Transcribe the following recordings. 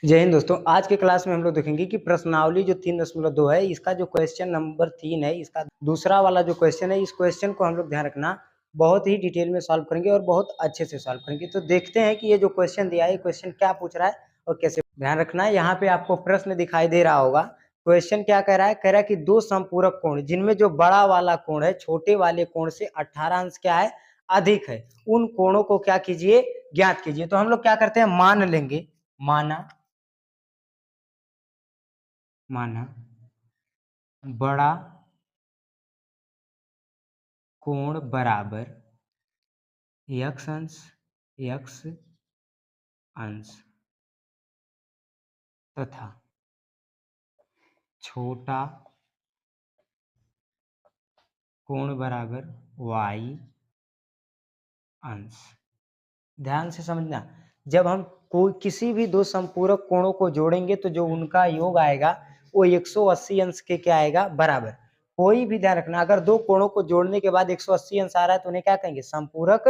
जय हिंद दोस्तों। आज के क्लास में हम लोग देखेंगे कि प्रश्नावली जो 3.2 है, इसका जो क्वेश्चन नंबर 3 है, इसका दूसरा वाला जो क्वेश्चन है, इस क्वेश्चन को हम लोग ध्यान रखना बहुत ही डिटेल में सॉल्व करेंगे और बहुत अच्छे से सॉल्व करेंगे। तो देखते हैं कि ये जो क्वेश्चन दिया है, क्वेश्चन क्या पूछ रहा है और कैसे। ध्यान रखना, यहाँ पे आपको प्रश्न दिखाई दे रहा होगा। क्वेश्चन क्या कह रहा है? कह रहा है कि दो समपूरक कोण जिनमें जो बड़ा वाला कोण है छोटे वाले कोण से 18 अंश क्या है, अधिक है, उन कोणों को क्या कीजिए, ज्ञात कीजिए। तो हम लोग क्या करते हैं, मान लेंगे, माना बड़ा कोण बराबर यक्स अंश तथा छोटा कोण बराबर वाई अंश। ध्यान से समझना, जब हम कोई किसी भी दो संपूरक कोणों को जोड़ेंगे तो जो उनका योग आएगा वो 180 अंश के क्या आएगा, बराबर। कोई भी ध्यान रखना, अगर दो कोणों को जोड़ने के बाद 180 अंश आ रहा है तो उन्हें क्या कहेंगे, संपूरक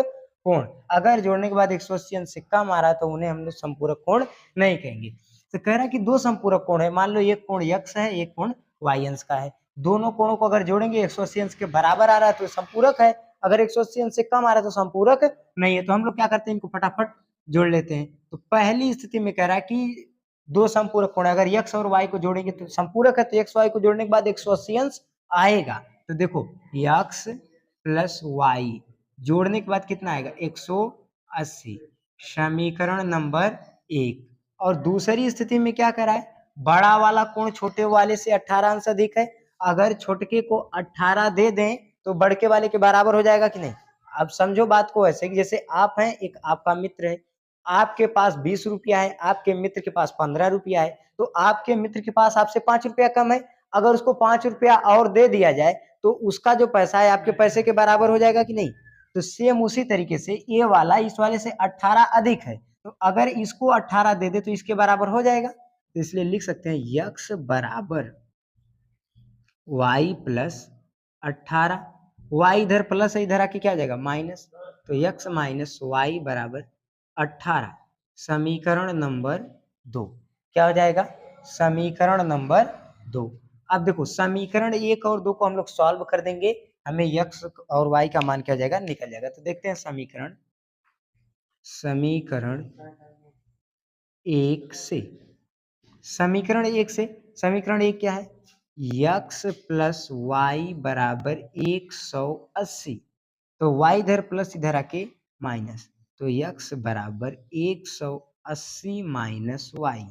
कोण। अगर जोड़ने के बाद 180 अंश से कम आ रहा है तो उन्हें हम लोग संपूरक कोण नहीं कहेंगे। तो कह रहा है कि दो संपूरक कोण है, मान लो एक कोण यक्स है, एक कोण वाई अंश का है। दोनों कोणों को अगर जोड़ेंगे 180 अंश के बराबर आ रहा है तो संपूरक है, अगर 180 अंश से कम आ रहा है तो संपूरक नहीं है। तो हम लोग क्या करते हैं, इनको फटाफट जोड़ लेते हैं। तो पहली स्थिति में कह रहा है कि दो संपूरक कोण, अगर x और y को जोड़ेंगे तो संपूरक है, तो x y को जोड़ने के बाद 180 अंश आएगा। तो देखो x प्लस वाई जोड़ने के बाद कितना आएगा, 180। समीकरण नंबर 1। और दूसरी स्थिति में क्या कह रहा है, बड़ा वाला कोण छोटे वाले से 18 अंश अधिक है, अगर छोटके को 18 दे दें तो बड़के वाले के बराबर हो जाएगा कि नहीं। अब समझो बात को ऐसे कि जैसे आप हैं, एक आपका मित्र है, आपके पास 20 रुपया है, आपके मित्र के पास 15 रुपया है, तो आपके मित्र के पास आपसे 5 रुपया कम है, अगर उसको 5 रुपया और दे दिया जाए तो उसका जो पैसा है आपके पैसे के बराबर हो जाएगा कि नहीं। तो सेम उसी तरीके से ये वाला इस वाले से 18 अधिक है, तो अगर इसको 18 दे दे तो इसके बराबर हो जाएगा। तो इसलिए लिख सकते हैं यक्स बराबर वाई प्लस 18। वाई इधर प्लस है, इधर आके क्या आ जाएगा, माइनस। तो यक्स माइनस वाई बराबर 18। समीकरण नंबर 2 क्या हो जाएगा, समीकरण नंबर 2। अब देखो समीकरण 1 और 2 को हम लोग सॉल्व कर देंगे, हमें यक्स और वाई का मान क्या हो जाएगा, निकल जाएगा। तो देखते हैं समीकरण समीकरण 1 से, समीकरण 1 से, समीकरण 1 क्या है, यक्स प्लस वाई बराबर 180। तो y इधर प्लस इधर आके माइनस, तो यक्स बराबर 180 माइनस वाई।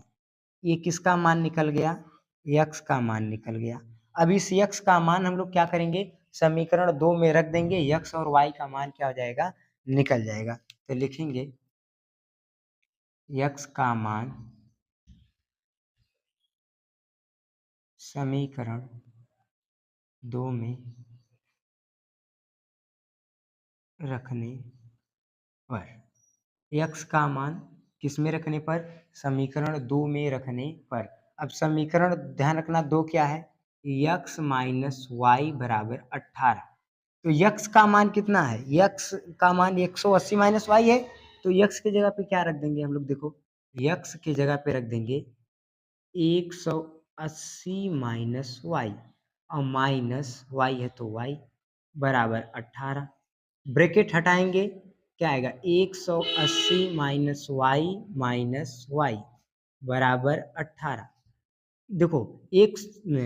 ये किसका मान निकल गया, यक्स का मान निकल गया। अब इस यक्स का मान हम लोग क्या करेंगे, समीकरण 2 में रख देंगे, यक्स और वाई का मान क्या हो जाएगा, निकल जाएगा। तो लिखेंगे यक्स का मान समीकरण 2 में रखने पर, यक्स का मान किस में रखने पर, समीकरण 2 में रखने पर। अब समीकरण ध्यान रखना 2 क्या है, यक्स माइनस वाई बराबर 18। तो यक्स का मान कितना है, यक्स का मान 180 माइनस वाई है, तो यक्स की जगह पे क्या रख देंगे हम लोग, देखो यक्स की जगह पे रख देंगे 180 माइनस वाई, और माइनस वाई है तो वाई बराबर 18। ब्रैकेट हटाएंगे, क्या आएगा, 180 माइनस वाई बराबर 18। देखो एक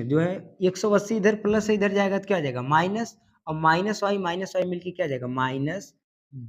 जो है 180 इधर प्लस है, इधर जाएगा तो क्या आ जाएगा, माइनस, और माइनस वाई मिलके क्या आ जाएगा, माइनस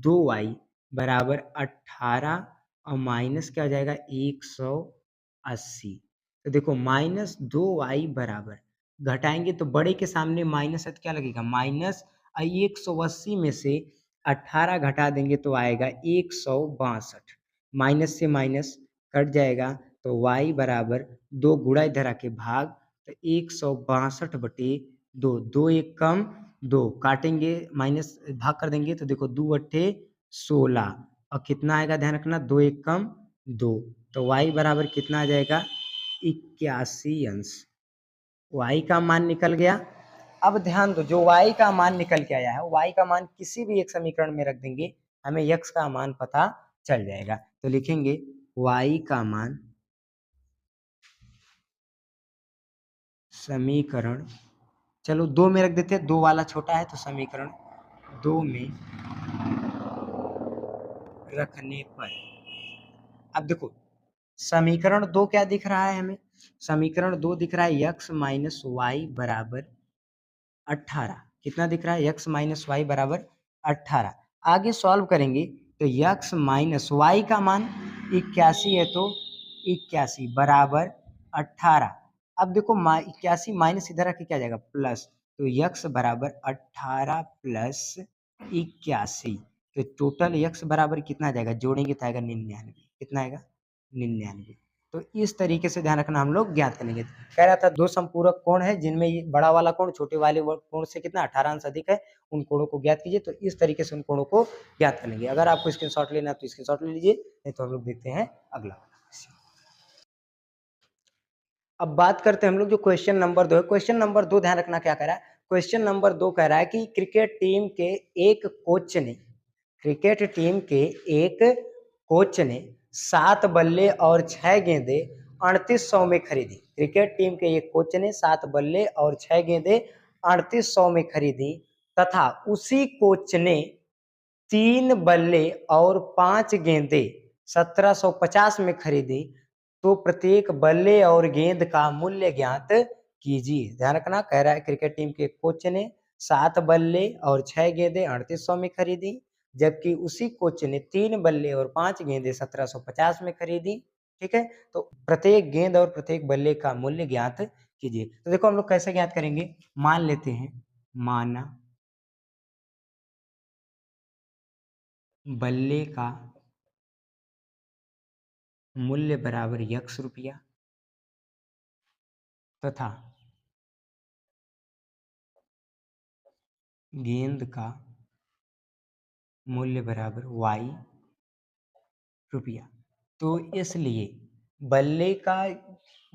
2y बराबर 18, और माइनस क्या आ जाएगा, 180। तो देखो माइनस 2y बराबर, घटाएंगे तो बड़े के सामने माइनस है तो क्या लगेगा, माइनस। 180 में से 18 घटा देंगे तो आएगा 162, माइनस से माइनस कट जाएगा, तो y बराबर 2 गुणा इधर आके भाग, तो 162/2, 2 एक कम 2 काटेंगे, माइनस भाग कर देंगे तो देखो 2 अट्ठे 16, और कितना आएगा, ध्यान रखना 2 एक कम 2, तो y बराबर कितना आ जाएगा, 81 अंश। y का मान निकल गया। अब ध्यान दो, जो y का मान निकल के आया है, y का मान किसी भी एक समीकरण में रख देंगे, हमें x का मान पता चल जाएगा। तो लिखेंगे y का मान समीकरण, चलो 2 में रख देते हैं, 2 वाला छोटा है तो समीकरण 2 में रखने पर, अब देखो समीकरण 2 क्या दिख रहा है हमें, समीकरण 2 दिख रहा है x माइनस वाई बराबर 18, कितना दिख रहा है x माइनस वाई बराबर 18। आगे सॉल्व करेंगे तो x माइनस वाई का मान 81 है तो 81 बराबर 18। अब देखो 81 माइनस इधर आके क्या जाएगा प्लस, तो x बराबर 18 प्लस 81, तो टोटल x बराबर कितना आ जाएगा, जोड़ेंगे तो आएगा 99, कितना आएगा 99। तो इस तरीके से ध्यान रखना हम लोग ज्ञात करेंगे। कह रहा था 2 समपूरक कोण है जिनमें ये बड़ा वाला कोण छोटे वाले कोण से कितना 18 अंश अधिक है, उन कोणों को ज्ञात कीजिए। तो इस तरीके से उन कोणों को ज्ञात करेंगे। अगर आपको स्क्रीनशॉट लेना है तो स्क्रीनशॉट ले लीजिए, नहीं तो हम लोग देखते हैं अगला। अब बात करते हैं हम लोग जो क्वेश्चन नंबर 2 है। क्वेश्चन नंबर 2 ध्यान रखना क्या कह रहा है, क्वेश्चन नंबर 2 कह रहा है कि क्रिकेट टीम के एक कोच ने, क्रिकेट टीम के एक कोच ने 7 बल्ले और 6 गेंदे 3800 में खरीदी। क्रिकेट टीम के एक कोच ने 7 बल्ले और 6 गेंदे 3800 में खरीदी तथा उसी कोच ने 3 बल्ले और 5 गेंदे 1750 में खरीदी, तो प्रत्येक बल्ले और गेंद का मूल्य ज्ञात कीजिए। ध्यान रखना कह रहा है क्रिकेट टीम के कोच ने 7 बल्ले और 6 गेंदे 3800 में खरीदी, जबकि उसी कोच ने 3 बल्ले और 5 गेंदे 1750 में खरीदी। ठीक है, तो प्रत्येक गेंद और प्रत्येक बल्ले का मूल्य ज्ञात कीजिए। तो देखो हम लोग कैसे ज्ञात करेंगे, मान लेते हैं, माना बल्ले का मूल्य बराबर x रुपया तथा गेंद का मूल्य बराबर y रुपया। तो इसलिए बल्ले का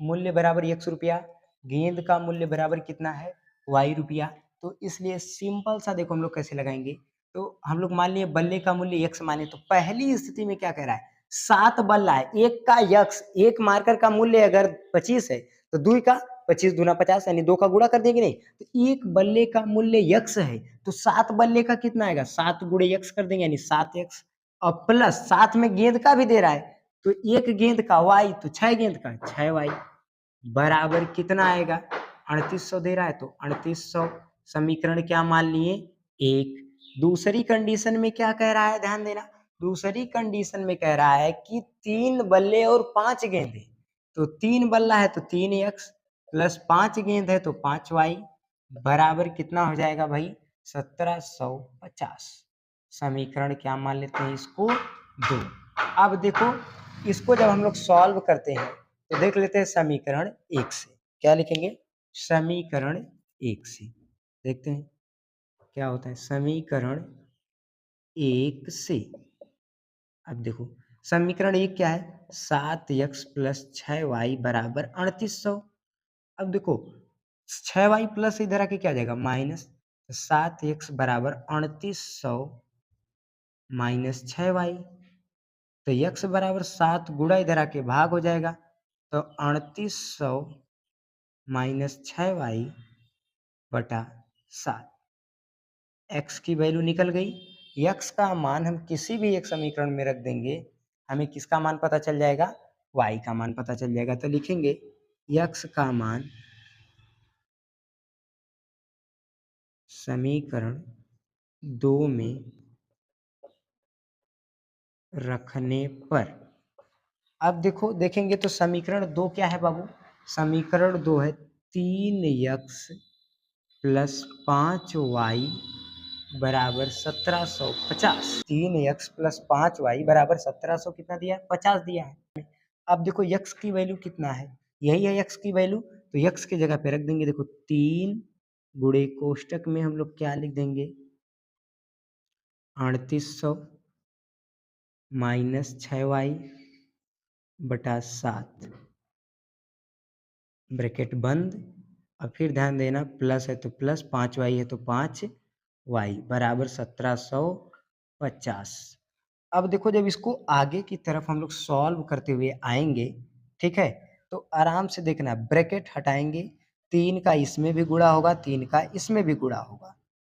मूल्य बराबर x रुपया, गेंद का मूल्य बराबर कितना है y रुपया। तो इसलिए सिंपल सा देखो हम लोग कैसे लगाएंगे, तो हम लोग मान लिए बल्ले का मूल्य x माने, तो पहली स्थिति में क्या कह रहा है, 7 बल्ला है, एक का x, एक मार्कर का मूल्य अगर 25 है तो 2 का 25 दूना 50 यानी 2 का गुणा कर देंगे, नहीं तो एक बल्ले का मूल्य x है तो 7 बल्ले का कितना आएगा, 7 गुणे x कर देंगे यानी 7x, और प्लस साथ में गेंद का भी दे रहा है तो एक गेंद का y, तो 6 गेंद का 6y बराबर कितना आएगा 3800 दे रहा है तो 3800। समीकरण क्या मान लिए एक। दूसरी कंडीशन में क्या कह रहा है, ध्यान देना, दूसरी कंडीशन में कह रहा है कि 3 बल्ले और 5 गेंद, तो 3 बल्ला है तो 3x प्लस 5 गेंद है तो 5y बराबर कितना हो जाएगा भाई 1750। समीकरण क्या मान लेते हैं इसको 2। अब देखो इसको जब हम लोग सॉल्व करते हैं तो देख लेते हैं समीकरण 1 से, क्या लिखेंगे, समीकरण 1 से देखते हैं क्या होता है। समीकरण 1 से, अब देखो समीकरण 1 क्या है, 7x प्लस 6y बराबर 3800। अब देखो 6y प्लस इधर आके क्या आ जाएगा माइनस, 7x बराबर 3800 माइनस 6y, तो x बराबर 7 गुणा इधर आके भाग हो जाएगा, तो 3800 माइनस 6y बटा 7, x की वैल्यू निकल गई। x का मान हम किसी भी एक समीकरण में रख देंगे, हमें किसका मान पता चल जाएगा, y का मान पता चल जाएगा। तो लिखेंगे x का मान समीकरण 2 में रखने पर, अब देखो देखेंगे तो समीकरण 2 क्या है बाबू, समीकरण 2 है 3x प्लस 5y बराबर 1750। 3x प्लस 5y बराबर 1700 कितना दिया है 50 दिया है। अब देखो x की वैल्यू कितना है, यही है x की वैल्यू, तो x की जगह पे रख देंगे, देखो 3 गुणे कोष्टक में हम लोग क्या लिख देंगे 3800 माइनस 6y बटा 7 ब्रैकेट बंद, और फिर ध्यान देना प्लस है तो प्लस 5y है तो 5y बराबर 1750। अब देखो जब इसको आगे की तरफ हम लोग सॉल्व करते हुए आएंगे, ठीक है, तो आराम से देखना ब्रैकेट हटाएंगे, 3 का इसमें भी गुणा होगा, 3 का इसमें भी गुणा होगा,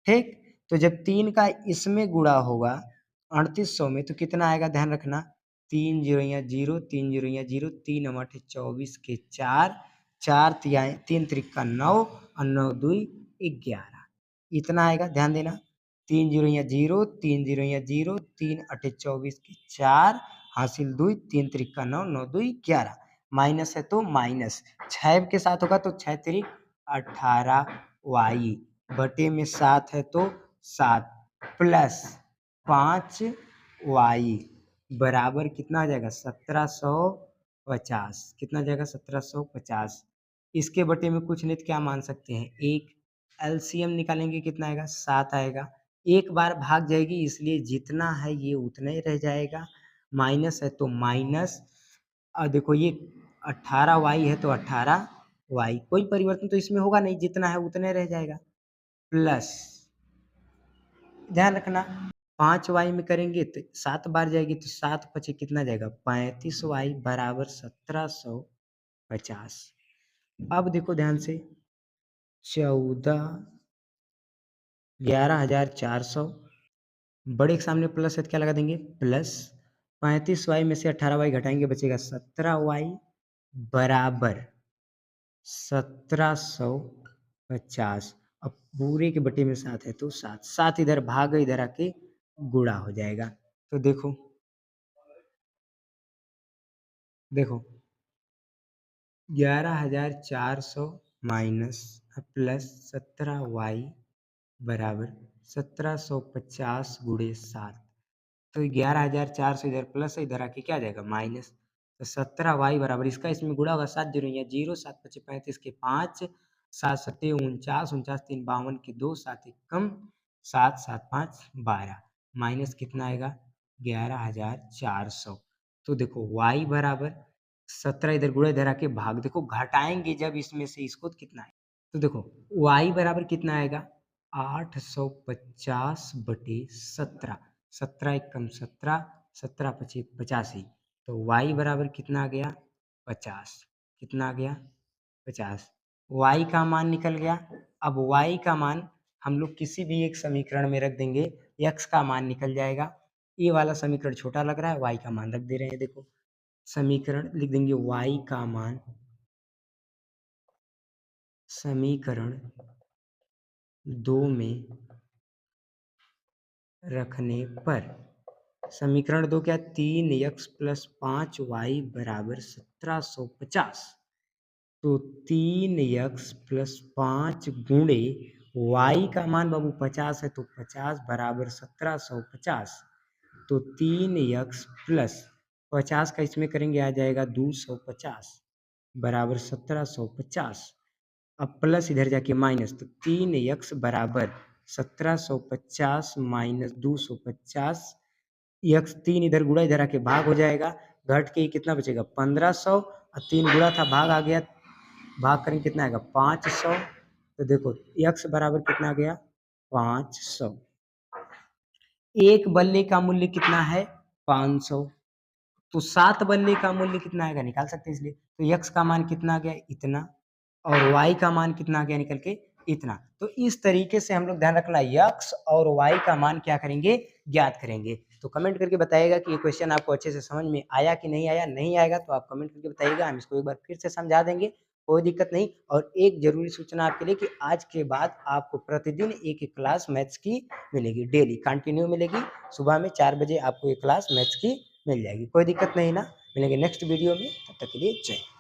ठीक। तो जब 3 का इसमें गुणा होगा 3800 में, तो कितना आएगा ध्यान रखना, 3 जीरो 0, 3 जीरो 0, 3 8 24 के 4, 4 3 त्रिका 9 और 9 दूई 11, इतना आएगा, ध्यान देना। 3 जीरो 0, 3 जीरो 0, 3 8 24 के 4, हासिल दुई 3 त्रिका 9, 9 दूई 11, माइनस है तो माइनस, 6 के साथ होगा तो 6 त्रिक 18 वाई बटे में 7 है तो 7 प्लस 5 वाई बराबर कितना आ जाएगा 1750, कितना आ जाएगा 1750। इसके बटे में कुछ नहीं तो क्या मान सकते हैं, एक एलसीएम निकालेंगे कितना आएगा 7 आएगा, एक बार भाग जाएगी इसलिए जितना है ये उतना ही रह जाएगा, माइनस है तो माइनस, और देखो ये 18 वाई है तो 18 वाई, कोई परिवर्तन तो इसमें होगा नहीं, जितना है उतने रह जाएगा, प्लस ध्यान रखना 5 वाई में करेंगे तो 7 बार जाएगी तो 7 पचे कितना जाएगा 35 वाई बराबर 1750। अब देखो ध्यान से 11,400 बड़े के सामने प्लस है तो क्या लगा देंगे प्लस, 35 वाई में से 18 वाई घटाएंगे बचेगा 17 वाई बराबर 1750। अब पूरे के बटे में 7 है तो 7, 7 इधर भाग इधर आके गुणा हो जाएगा। तो देखो देखो 11,400 माइनस प्लस 17 वाई बराबर 1750 गुणे 7, तो 11,400 इधर प्लस है इधर आके क्या आ जाएगा माइनस, तो 17 वाई बराबर इसका इसमें गुणा होगा 7 जीरो 0, 7 पचे 35 के 5, 7 सत्ते 49, 49 3 52 के 2, 7 एक कम 7 7 5 12, माइनस कितना आएगा 11,400। तो देखो y बराबर 17 इधर गुणा इधर आके भाग, देखो घटाएंगे जब इसमें से इसको तो कितना है, तो देखो y बराबर कितना आएगा 850 बटे 17, 17 एक कम 17, 17 पचे 85, तो y बराबर कितना आ गया 50, कितना आ गया 50, y का मान निकल गया। अब y का मान हम लोग किसी भी एक समीकरण में रख देंगे, x का मान निकल जाएगा, ये वाला समीकरण छोटा लग रहा है y का मान रख दे रहे हैं, देखो समीकरण लिख देंगे y का मान, समीकरण 2 में रखने पर, समीकरण 2 क्या 3x प्लस 5y बराबर 1750, तो 3x प्लस 5 गुणे y का मान बाबू 50 है तो 50 बराबर 1750, तो 3x प्लस 50 का इसमें करेंगे आ जाएगा 250 बराबर 1750, अब प्लस इधर जाके माइनस, तो 3x बराबर 1750 माइनस 250, x 3 इधर गुणा इधर आके भाग हो जाएगा, घट के कितना बचेगा 1500, और 3 गुणा था भाग आ गया, भाग करेंगे कितना आएगा 500, तो देखो x बराबर कितना आ गया 500, एक बल्ले का मूल्य कितना है 500, तो 7 बल्ले का मूल्य कितना आएगा निकाल सकते हैं, इसलिए तो x का मान कितना आ गया इतना, और y का मान कितना आ गया निकल के इतना। तो इस तरीके से हम लोग ध्यान रखना x और y का मान क्या करेंगे ज्ञात करेंगे। तो कमेंट करके बताइएगा कि ये क्वेश्चन आपको अच्छे से समझ में आया कि नहीं आया, नहीं आएगा तो आप कमेंट करके बताइएगा, हम इसको एक बार फिर से समझा देंगे, कोई दिक्कत नहीं। और एक जरूरी सूचना आपके लिए कि आज के बाद आपको प्रतिदिन एक एक क्लास मैथ्स की मिलेगी, डेली कंटिन्यू मिलेगी, सुबह में 4 बजे आपको एक क्लास मैथ्स की मिल जाएगी, कोई दिक्कत नहीं ना। मिलेंगे नेक्स्ट वीडियो में, तब तक के लिए जय।